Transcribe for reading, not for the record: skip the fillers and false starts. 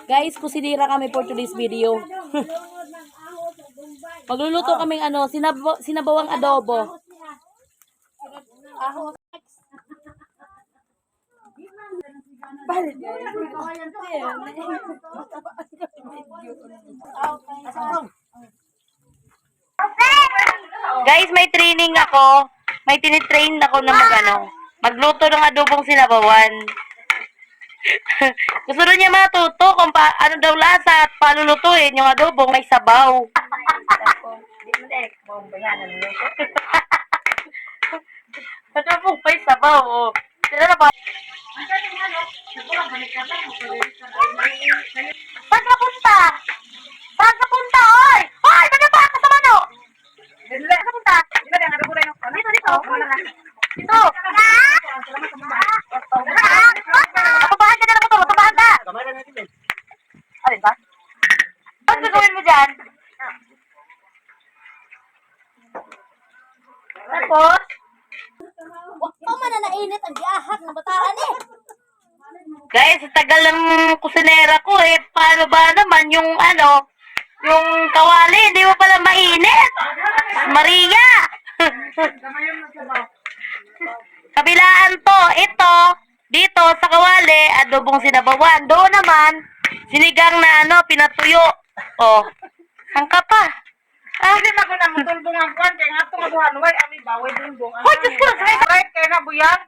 Guys, kusinira kami for today's video. Magluluto kaming sinabawang adobo. Guys, may training ako. May tinitrain ako na magluto ng adobong sinabawan. Gusto rin niya matuto kung ano daw lasa at paano lutuin yung adobong may sabaw. Adobong may sabaw, oh. Sila na ba? Saan ka punta? Saan ka punta, oy? Oy, ba't ba ako sa mano? Saan ka punta? Dito. Dito. Matabahan ka na lang ito. Matabahan ka. Alin ba? Ano gagawin mo dyan? Tapos? Huwag pa man na nainit ang giahak na bataan eh. Guys, tagal ng kusinera ko eh. Paano ba naman yung yung kawali, hindi mo pala mainit. Maria! Kabilaan to, ito, dito sa kawali, adobong sinabawan. Doon naman, sinigang na pinatuyo. Oh, hangka pa. Hindi na ko na mutulbong ang kuwan, kaya nga itong abuhan, way, ami baway bumbong. What is this? Right, kaya na buyang.